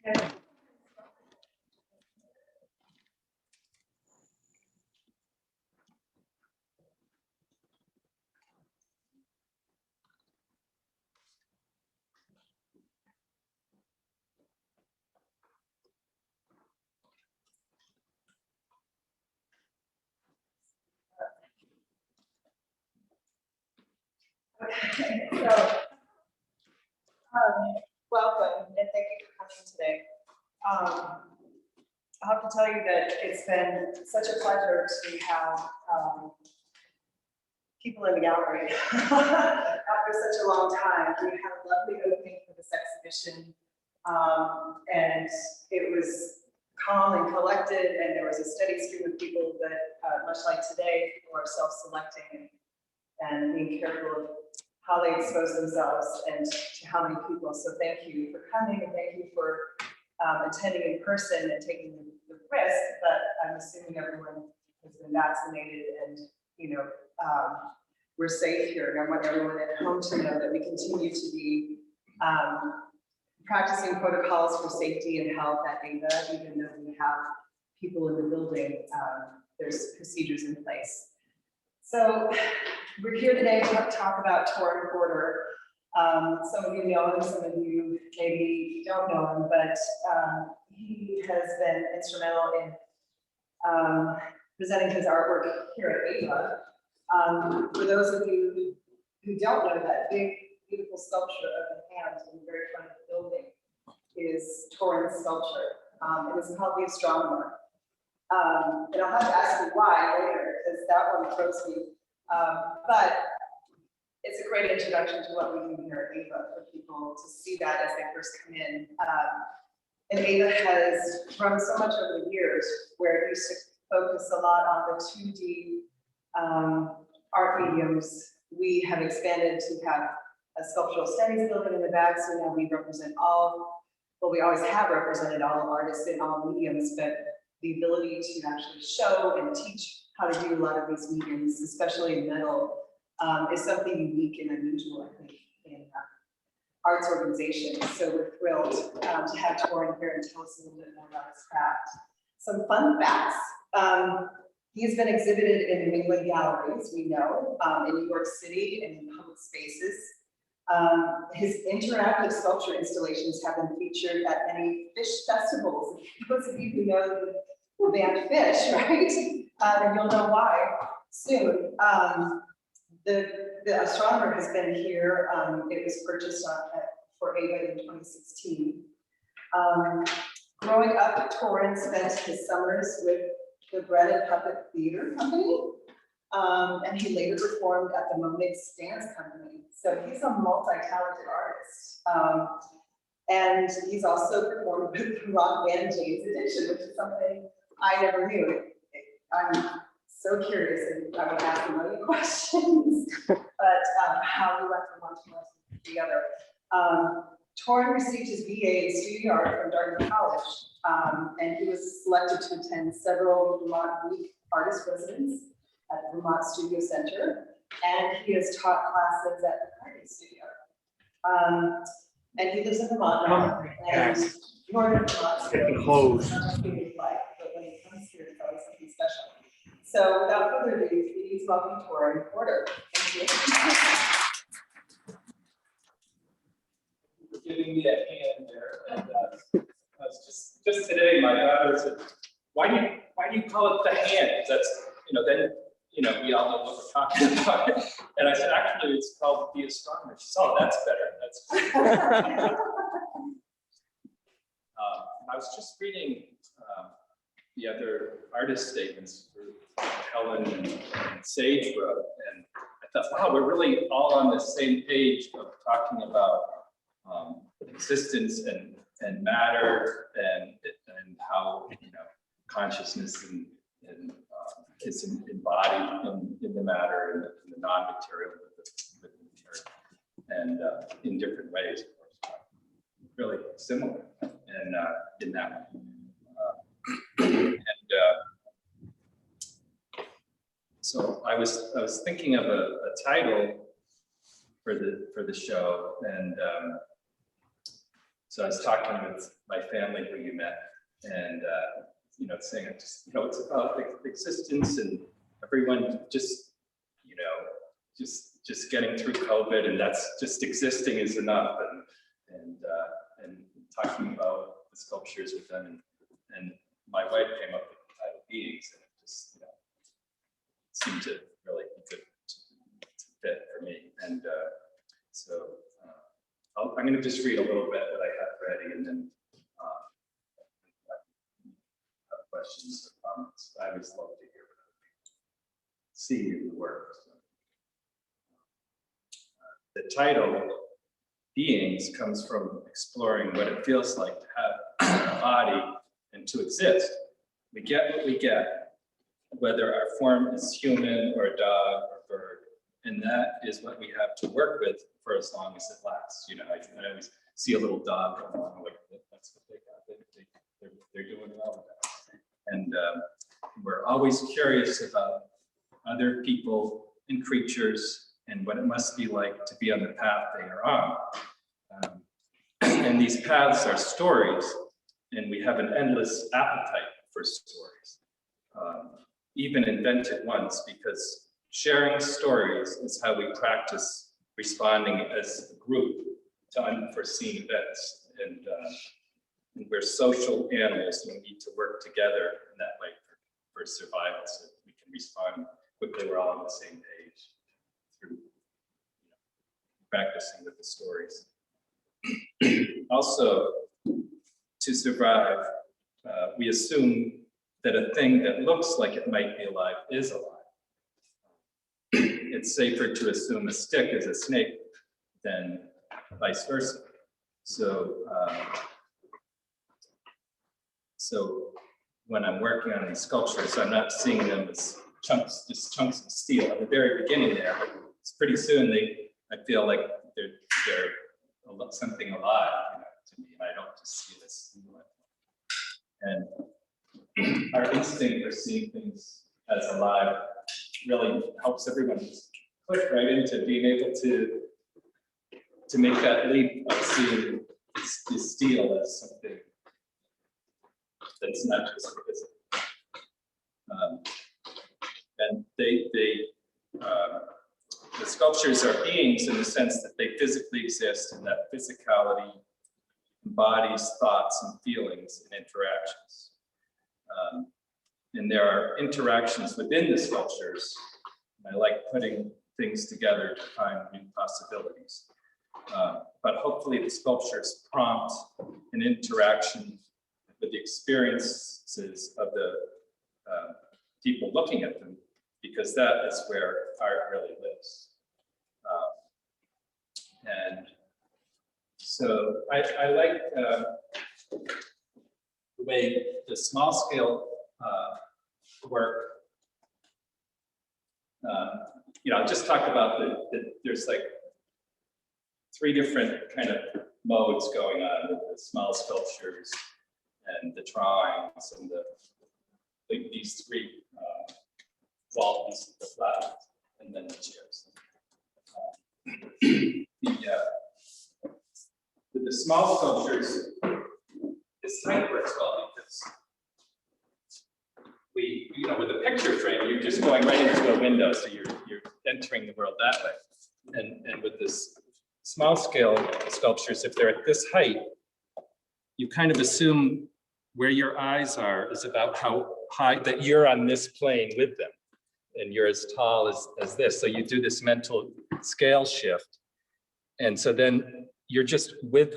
Okay, so welcome and thank you for coming today. I have to tell you that it's been such a pleasure to have people in the gallery after such a long time. We had a lovely opening for this exhibition, and it was calm and collected, and there was a steady stream of people that, much like today, people are self-selecting and being careful of how they expose themselves and to how many people. So thank you for coming, and thank you for attending in person and taking the risk. But I'm assuming everyone has been vaccinated and, you know, we're safe here. And I want everyone at home to know that we continue to be practicing protocols for safety and health at AVA, even though we have people in the building, there's procedures in place. So we're here today to talk about Torin Porter. Some of you know him, some of you maybe don't know him, but he has been instrumental in presenting his artwork here at AVA. For those of you who don't know, that big, beautiful sculpture of the hand in the very front of the building is Torin's sculpture. It is called The Astronomer. And I'll have to ask you why later, because that one throws me. But it's a great introduction to what we do here at AVA for people to see that as they first come in. And AVA has grown so much over the years, where it used to focus a lot on the 2D art mediums. We have expanded to have a sculptural studies building in the back, so now we represent all, well, we always have represented all artists in all mediums, but the ability to actually show and teach how to do a lot of these mediums, especially in metal, is something unique and unusual, I think, in arts organizations. So we're thrilled to have Torin here and tell us a little bit more about his craft. Some fun facts. He's been exhibited in New England galleries, we know, in New York City and in public spaces. His interactive sculpture installations have been featured at many fish festivals. Those of you who know the band Fish, right? And you'll know why soon. The Astronomer has been here. It was purchased for AVA in 2016. Growing up, Torin spent his summers with the Bread and Puppet Theater Company, and he later performed at the Monet's Dance Company. So he's a multi-talented artist. And he's also performed with the rock band Jane's Addiction, which is something I never knew. I'm so curious, and I would ask him many questions, but how we went from one to the other. Torin received his BA in studio art from Dartmouth College, and he was selected to attend several Vermont Week artist residence at the Vermont Studio Center, and he has taught classes at the Carnegie Studio. And he lives in Vermont now, and northern Vermont. Getting close. But when he comes here, it's always something special. So without further ado, please welcome Torin Porter. Thank you. For giving me that hand there. And I was just today, my daughter said, why do you call it the hand? Because that's, then, we all know what we're talking about. And I said, actually, it's called The Astronomer. She said, oh, that's better. I was just reading the other artist statements for Helen and Sage wrote, and I thought, wow, we're really all on the same page of talking about existence and matter and how consciousness and is embodied in the matter and the non-material with the material, and in different ways, of course, really similar and in that way. So I was thinking of a title for the show, and So I was talking with my family who you met, and you know, saying it just, you know, it's about existence and everyone just, you know, just getting through COVID, and that's just existing is enough. And talking about the sculptures with them, and my wife came up with the title beings, and it just, you know, seemed to really be good to fit for me. And so I'm going to just read a little bit that I have ready, and then have questions or comments. I always love to hear what other people see in the work. So, the title beings comes from exploring what it feels like to have a body and to exist. We get what we get, whether our form is human or a dog or bird, and that is what we have to work with for as long as it lasts. You know, I always see a little dog going along, like, that's what they got. They're doing well with that. And we're always curious about other people and creatures and what it must be like to be on the path they are on. And these paths are stories, and we have an endless appetite for stories, even invented ones, because sharing stories is how we practice responding as a group to unforeseen events. And we're social animals, and we need to work together in that way for survival, so that we can respond quickly. We're all on the same page through, you know, practicing with the stories. Also, to survive, we assume that a thing that looks like it might be alive is alive. It's safer to assume a stick is a snake than vice versa. So, so when I'm working on these sculptures, I'm not seeing them as chunks, just chunks of steel at the very beginning there. But it's pretty soon I feel like they're something alive, you know, to me. I don't just see this. And our instinct for seeing things as alive really helps everyone just click right into being able to make that leap of seeing the steel as something that's not just physical. And the sculptures are beings in the sense that they physically exist, and that physicality embodies thoughts and feelings and interactions. And there are interactions within the sculptures. And I like putting things together to find new possibilities. But hopefully the sculptures prompt an interaction with the experiences of the people looking at them, because that is where art really lives. And so I like the way the small scale work, you know, I'll just talk about there's like 3 different kind of modes going on with the small sculptures and the drawings and these 3 wall pieces, the flat, and then the chairs. With the small sculptures, this type works well because you know, with a picture frame, you're just going right into a window, so you're entering the world that way. And with this small scale sculptures, if they're at this height, you kind of assume where your eyes are is about how high that you're on this plane with them, and you're as tall as this. So you do this mental scale shift, and so then you're just with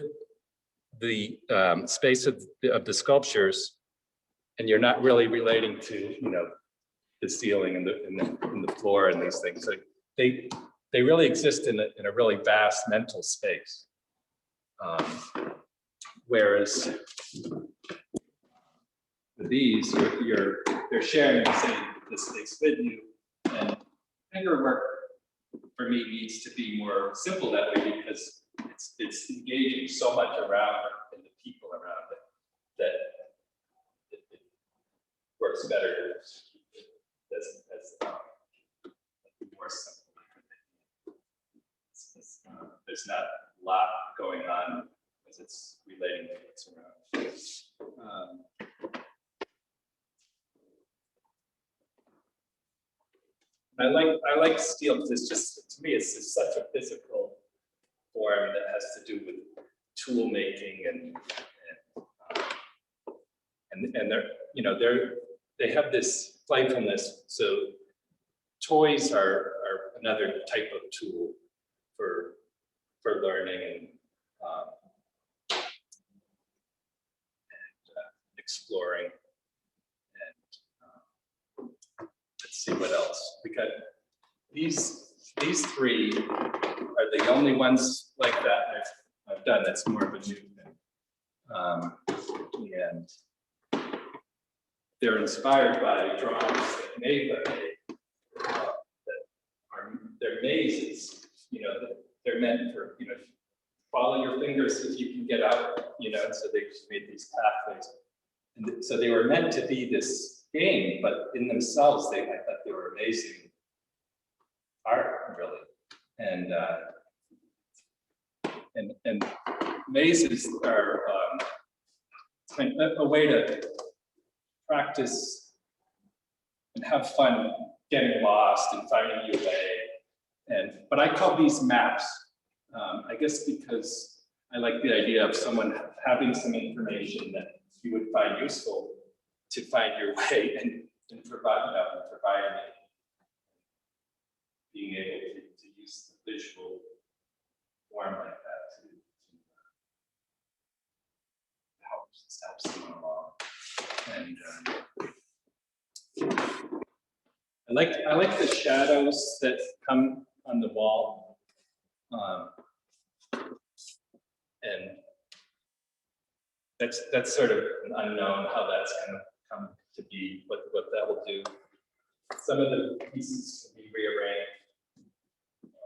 the space of the sculptures, and you're not really relating to, you know, the ceiling and the floor and these things. So they really exist in a really vast mental space. Whereas with these, they're sharing the space with you, and finger work for me needs to be more simple that way, because it's engaging so much around it and the people around it that it works better as more simple. There's not a lot going on because it's related manipulating what's around. I like steel because it's just, to me, it's just such a physical form that has to do with tool making and they have this playfulness. So toys are another type of tool for learning and exploring. And let's see what else we got. These three are the only ones like that I've done. That's more of a new thing, and they're inspired by drawings that made by me, they're mazes. They're meant for follow your fingers if you can get out. So they just made these pathways, and so they were meant to be this game, but in themselves, I thought they were amazing art, really. And mazes are a way to practice and have fun getting lost and finding your way. But I call these maps, I guess because I like the idea of someone having some information that you would find useful to find your way and providing it, being able to use the visual form like that to help someone along. And I like the shadows that come on the wall, and that's sort of an unknown how that's going to come to be, what that will do. Some of the pieces can be rearranged, or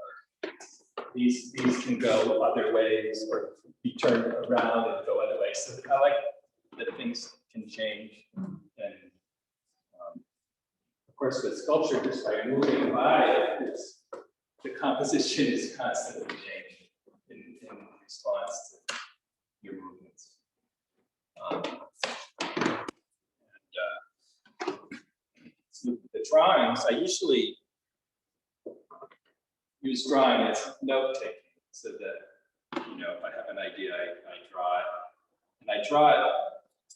these can go other ways, or be turned around and go other ways. So I like that things can change, and of course with sculpture, just by moving by it, the composition is constantly changing in response to your movements. So the drawings, I usually use drawing as note-taking, so that, if I have an idea, I draw it. And I draw it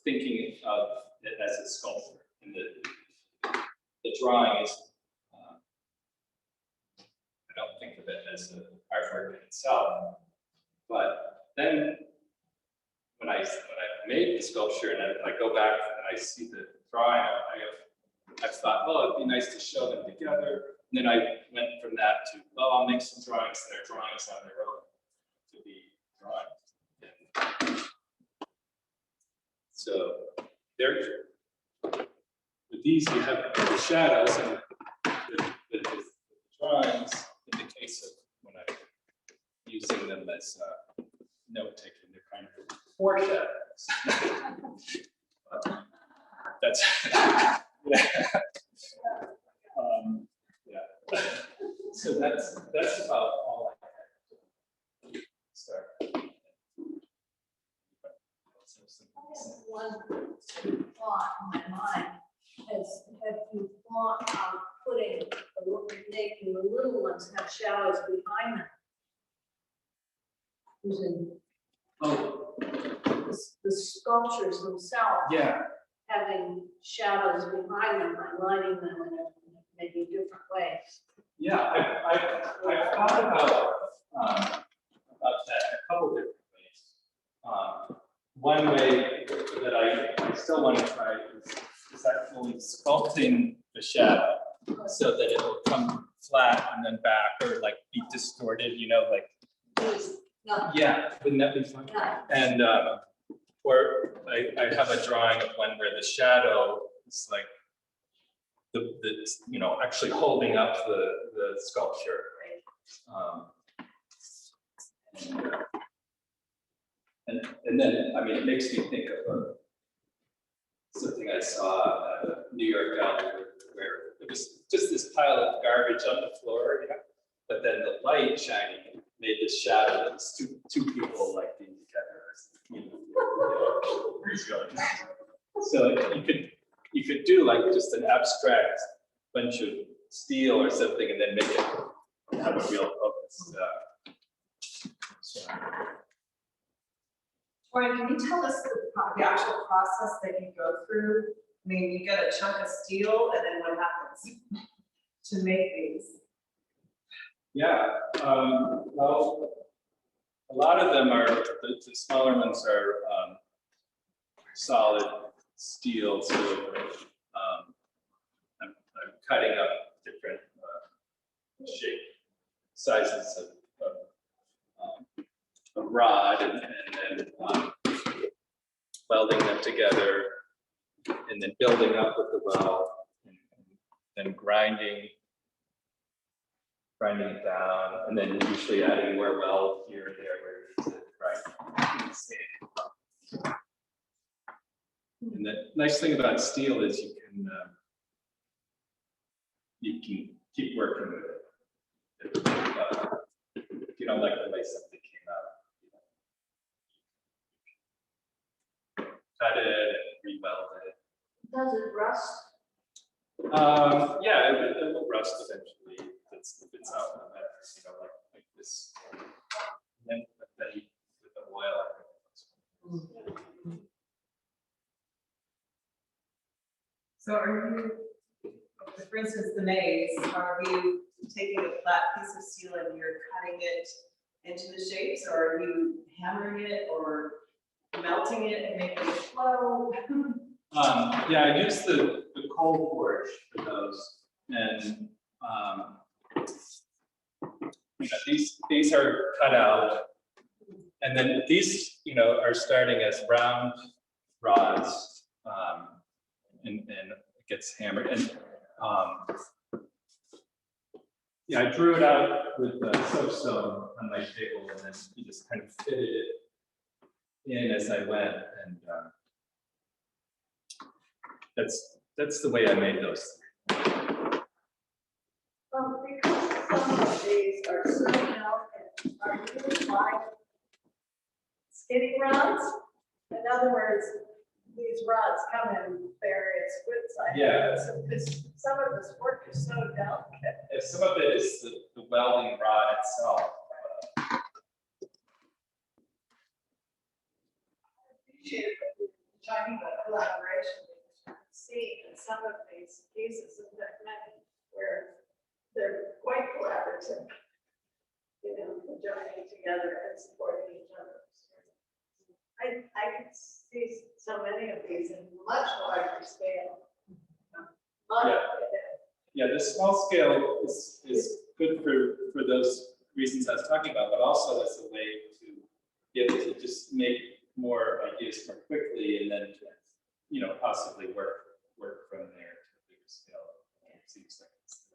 thinking of it as a sculpture. And the drawing is, I don't think of it as an artwork in itself. But then when I made the sculpture and I go back and I see the drawing, I've thought, well, it'd be nice to show them together. And then I went from that to, well, I'll make some drawings that are drawings on their own to be drawings. And so with these, you have the shadows and the drawings. In the case of when I'm using them as note-taking, they're kind of foreshadows. That's yeah. So that's about all I have to start. One thought in my mind is, have you thought of making the little ones have shadows behind them? Using the sculptures themselves, Yeah. having shadows behind them by lining them in maybe different ways. Yeah, I've thought about that a couple different ways. One way that I still want to try is actually sculpting the shadow so that it will come flat and then back, or like be distorted, like. No. Yeah, wouldn't that be fun? Yeah. And or I have a drawing of one where the shadow is like the actually holding up the sculpture. And then, I mean, it makes me think of something I saw at a New York gallery where it was just this pile of garbage on the floor, but then the light shining made this shadow that was two people like being together. He's going. So you could do like just an abstract bunch of steel or something and then make it have a real focus. Torin, can you tell us the actual process that you go through? I mean, you get a chunk of steel and then what happens to make these? Yeah, well, a lot of them are, the smaller ones are solid steel, so I'm cutting up different shape sizes of rod and then welding them together and then building up with the weld and then grinding it down, and then usually adding more weld here and there where it needs it, right? And the nice thing about steel is you can keep working with it. If you don't like the way something came out, cut it and re-weld it. Does it rust? Yeah, it will rust eventually. If it's out in the matter, like this. And then with the oil. So are you, for instance, the maze, are you taking a flat piece of steel and you're cutting it into the shapes, or are you hammering it or melting it and making it flow? Yeah, I use the cold forge for those, and these are cut out, and then these are starting as round rods, and it gets hammered. And yeah, I drew it out with the soapstone on my table, and then you just kind of fitted it in as I went, and that's the way I made those. Because some of these are so delicate, are you like skinny rods? In other words, these rods come in various widths. Yeah. Because some of this work is so delicate. And some of it is the welding rod itself. Talking about collaboration, see in some of these cases of technique where they're quite collaborative, joining together and supporting each other. I could see so many of these in much larger scale. Yeah, the small scale is good for those reasons I was talking about, but also as a way to be able to just make more ideas more quickly, and then possibly work from there to a bigger scale. It seems like it's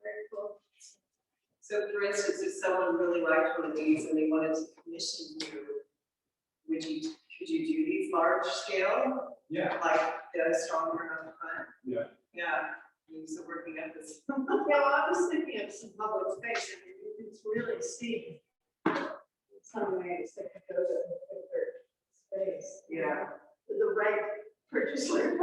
Very cool. So for instance, if someone really liked one of these and they wanted to commission you, could you do these large scale? Yeah. Like the stronger on the front? Yeah. Yeah. So working at this. Yeah, well, I was thinking of some public space, and you can really see in some ways that could go to a bigger space. Yeah. With the right purchaser.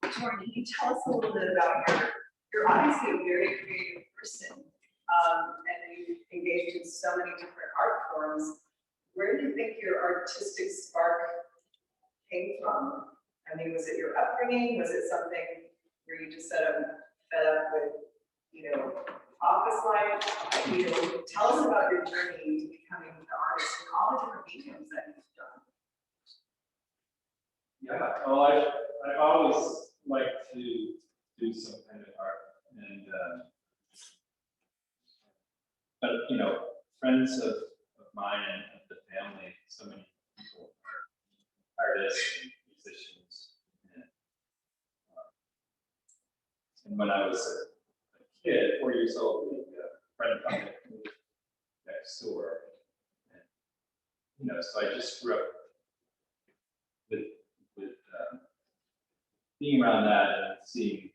Torin, can you tell us a little bit about you're obviously a very creative person, and you've engaged in so many different art forms. Where do you think your artistic spark came from? I mean, was it your upbringing? Was it something where you just said, I'm fed up with, office life? Tell us about your journey to becoming an artist and all the different mediums that you've done. Yeah, well, I've always liked to do some kind of art, and but friends of mine and of the family, so many people are artists and musicians, and when I was a kid, 4 years old, a friend of mine moved next door, and so I just grew up with being around that and seeing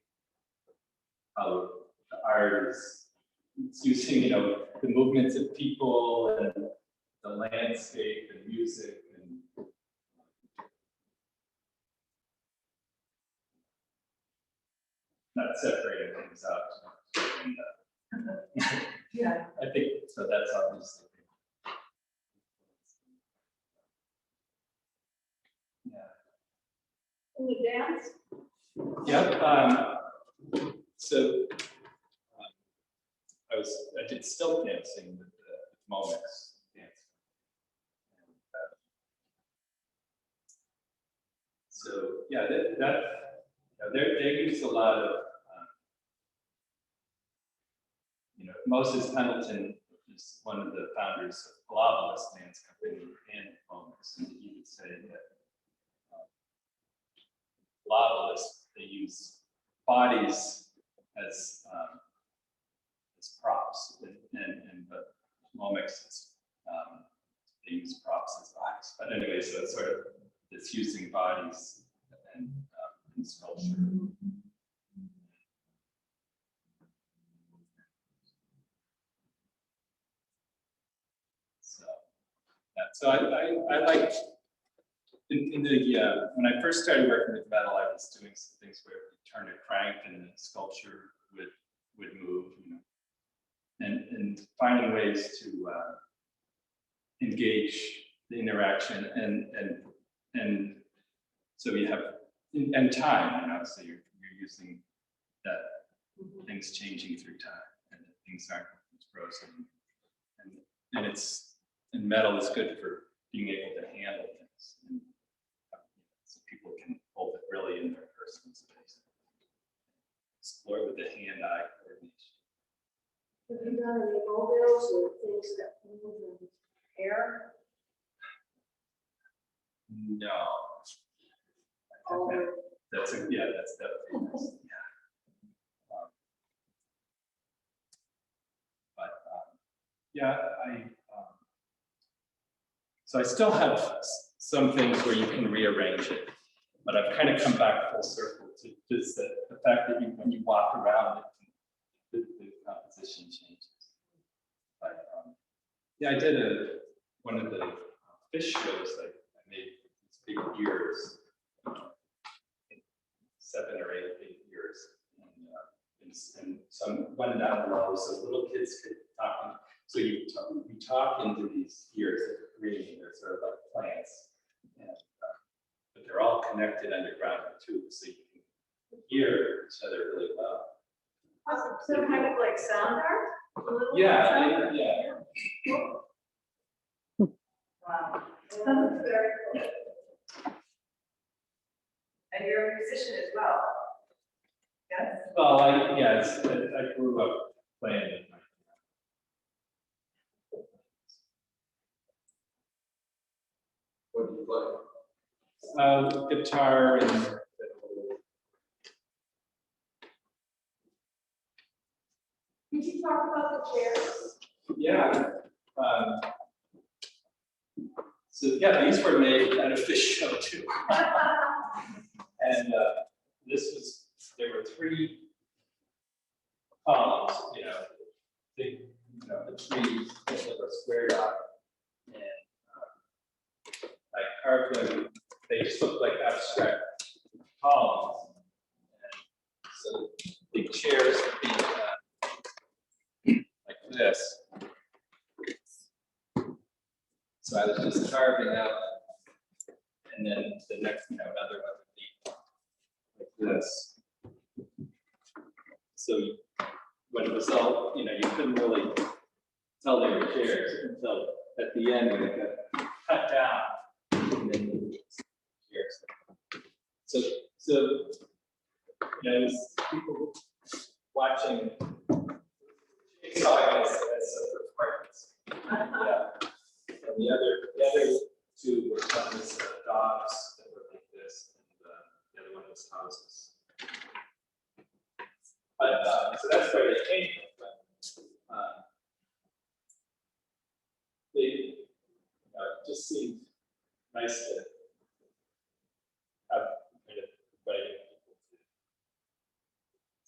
how the art is it's using, the movements of people and the landscape and music and not separating things out. And, Yeah. I think so. That's obviously. Yeah. And the dance? Yep. So I did stilt dancing with Momex dance. And, so yeah, they use a lot of Moses Pendleton is one of the founders of Globalist Dance Company and Momex, and he would say that Globalists, they use bodies as props, and but Momex they use props as bodies. But anyway, so it's sort of it's using bodies and in sculpture. So I like in the when I first started working with metal, I was doing some things where you turn a crank and the sculpture would move, and finding ways to engage the interaction and so you have and time, so you're using that things changing through time and that things aren't frozen, and it's. And metal is good for being able to handle things. And, so people can hold it really in their personal space. Explore with the hand-eye coordination. Have you done any mobiles or things that move in air? No. Or That's definitely nice. Yeah. Yeah, so I still have some things where you can rearrange it, but I've kind of come back full circle to just the fact that when you walk around it, the composition changes. But yeah, I did one of the fish shows. I made these big ears, 7 or 8 big ears, and some went down below so little kids could talk. So you talk into these ears that are green. They're sort of like plants, and, but they're all connected underground too, so you can hear each other really well. awesome. So kind of like sound art? A little Yeah, sound art? yeah. Cool. Wow. That's very cool. And you're a musician as well. Yes? Well, I grew up playing. What do you play? Guitar and Could you talk about the chairs? yeah. So yeah, these were made at a fish show too. And there were 3 columns, big, the trees that were squared up, and I carved them. They just looked like abstract columns. And so big chairs would be like this. So I was just carving out, and then the next, another one would be like this. So when it was all, you couldn't really tell they were chairs until at the end when it got cut down, and then the chairs. So it was people watching. Saw it as a performance. Yeah. And the other 2 were done as dogs that were like this, and the other one was houses. But so that's where they came from. But they just seemed nice to have kind of inviting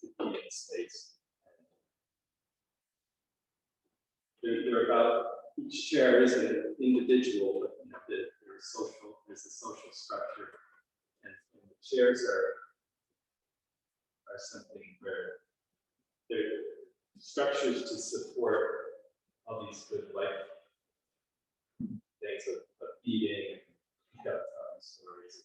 people to be in space. they're about, each chair is an individual, but you know, they're social, there's a social structure. And the chairs are something where they're structures to support all these good life things of eating, stories.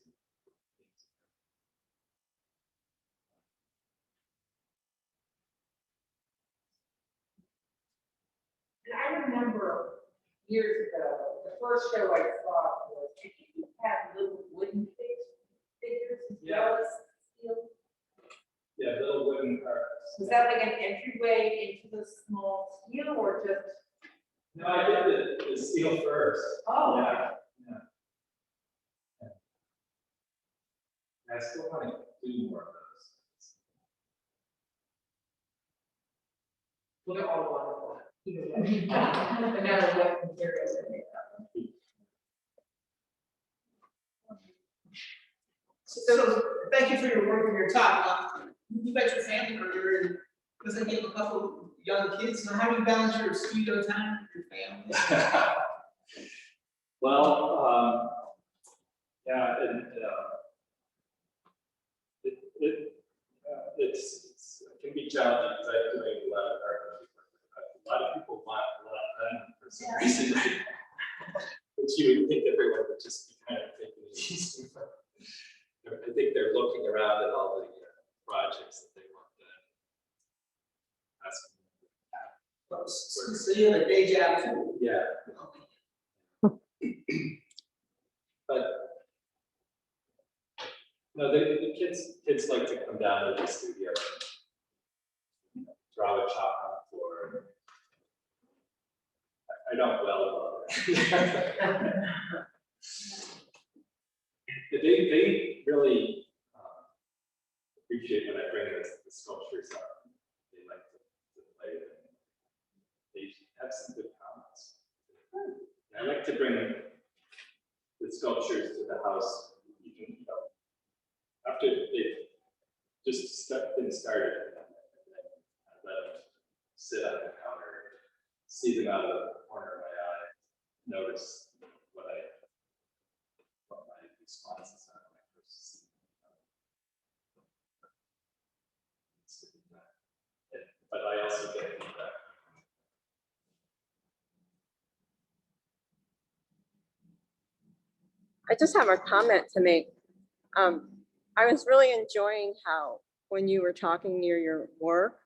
And I remember years ago, the first show I saw was, you had little wooden figures as well as steel. Yeah, little wooden carts. Was that like an entryway into the small steel or just? No, I did the steel first. Oh. Yeah. I still want to do more of those. Well, they're all wonderful. Either way. No matter what materials they make out of. So thank you for your work and your talk. You got your family earlier, and because I have a couple young kids, so how do you balance your studio time with your family? Well, yeah, and it can be challenging because I'm doing a lot of art. A lot of people want a lot of time for some reason, which you would think everyone would just be kind of taking it easy. But I think they're looking around at all the projects that they want done. So you have a day job too? Yeah. But no, the kids like to come down to the studio, and, draw a chalk on the floor. I don't well about that. They really appreciate when I bring the sculptures up. They like to play with them. They have some good comments. And I like to bring the sculptures to the house, even, you know, after they've just been started. I let them sit on the counter, see them out of the corner of my eye, notice what my responses are when I first see them. But I also get feedback. I just have a comment to make. I was really enjoying how when you were talking near your work,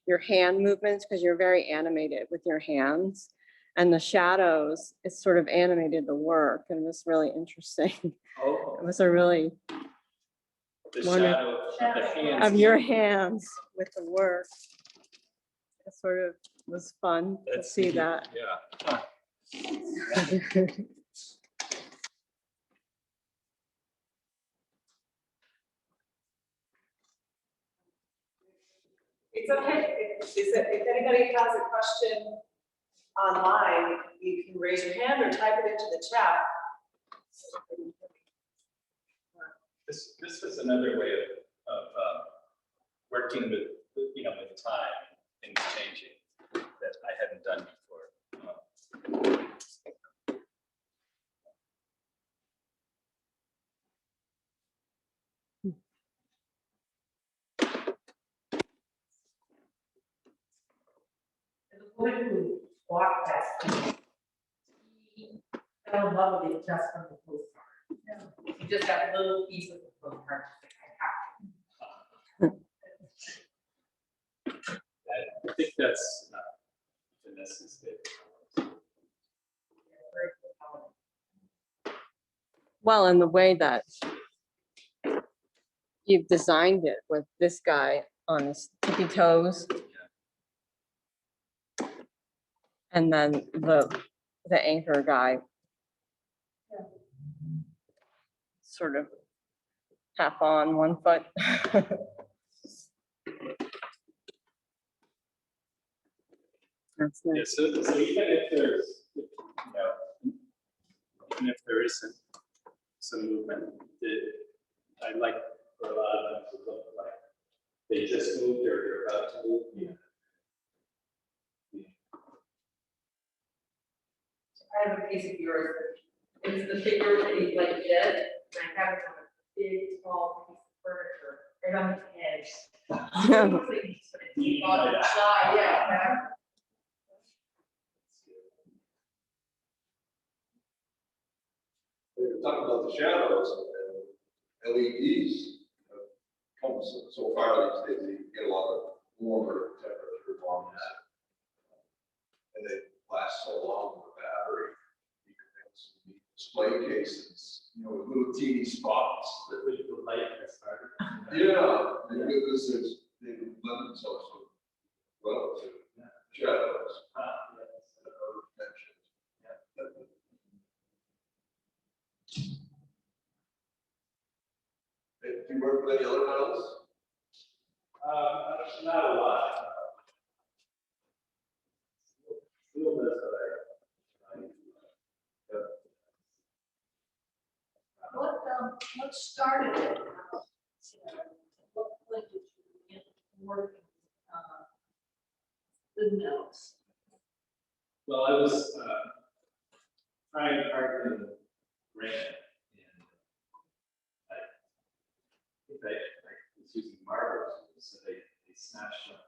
your hand movements, because you're very animated with your hands, and the shadows, it sort of animated the work, and it was really interesting. Oh, It was a really the wonderful- shadow of the hands. of your hands with the work. It sort of was fun to That's see neat. that. Yeah. It's okay, if anybody has a question online, you can raise your hand or type it into the chat. This was another way of working with, you know, with time, things changing that I hadn't done before. And the boy who bought that, he fell in love with it just from the postcard. He just got little piece of the postcard. I think that's Vanessa's favorite. Well, and the way that you've designed it with this guy on his tippy toes. And then the anchor guy. Sort of half on one foot. That's Yeah, nice. so even if there's, you know, even if there isn't some movement, I like for a lot of them to look like they just moved or they're about to move. I have a piece of yours. It's the figure that you like did, and I have it on a big, tall piece of furniture, right on the edge. Yeah. We were talking about the shadows and LEDs come so far these days, you get a lot of warmer temperature ones. And they last so long with the battery. You can have some display cases, you know, with little teeny spots that With the light that started. yeah, because they lend themselves so well to shadows. That are mentioned. Do you work with any other metals? Not a lot. Steel does What started it? What point did you begin working with metals? Well, I was trying hard to grant, and I was using marbles, so they snatched up,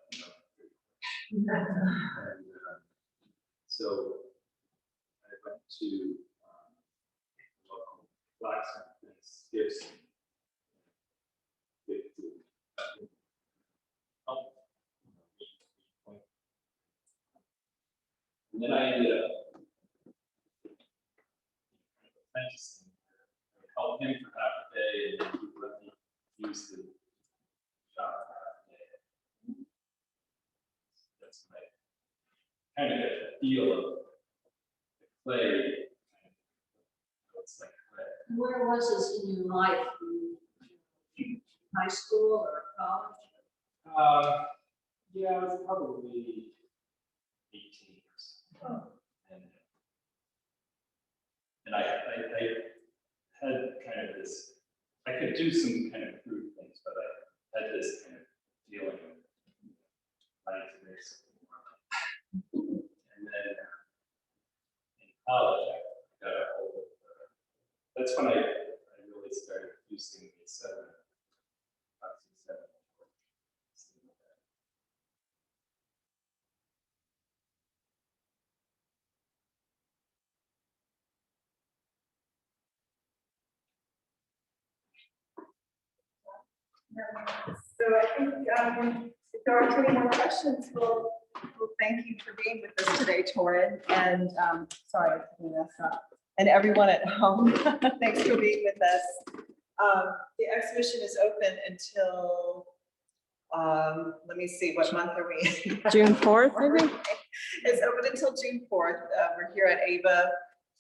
and so I went to local blacksmith and Gibson. And then I ended up apprenticing. I would help him for half a day, and then he would let me use the shop for half a day. That's my kind of get the feel of the clay. It's like clay. Where was this in your life? High school or college? Yeah, I was probably 18 or so. Oh. And I had kind of this, I could do some kind of crude things, but I had this kind of feeling of wanting to make something more. And then in college, I got a hold of, that's when I really started using the 7. So I think if there aren't any more questions, we'll thank you for being with us today, Torin. And sorry, I messed up. And everyone at home, thanks for being with us. The exhibition is open until, let me see, what month are we? June 4th, I think. It's open until June 4th. We're here at AVA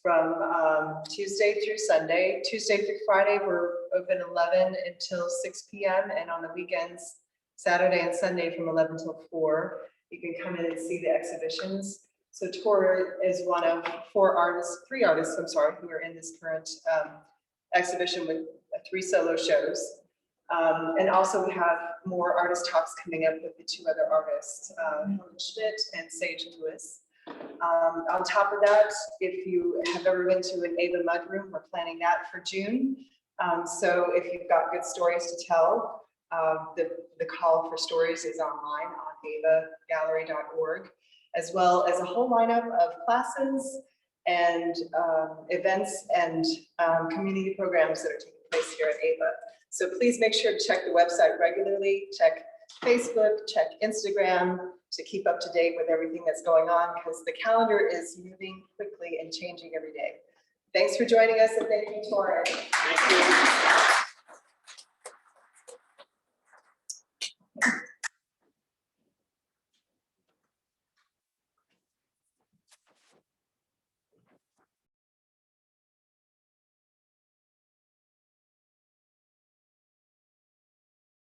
from Tuesday through Sunday. Tuesday through Friday, we're open 11 until 6 p.m. and on the weekends, Saturday and Sunday from 11 till 4. You can come in and see the exhibitions. So Tor is one of 3 artists, I'm sorry, who are in this current exhibition with 3 solo shows. And also we have more artist talks coming up with the 2 other artists, Helen Schmidt and Sage Lewis. On top of that, if you have ever been to an AVA mudroom, we're planning that for June. So if you've got good stories to tell, the call for stories is online on avagallery.org, as well as a whole lineup of classes and events and community programs that are taking place here at AVA. So please make sure to check the website regularly, check Facebook, check Instagram to keep up to date with everything that's going on, because the calendar is moving quickly and changing every day. Thanks for joining us, and thank you, Torin. Thank you.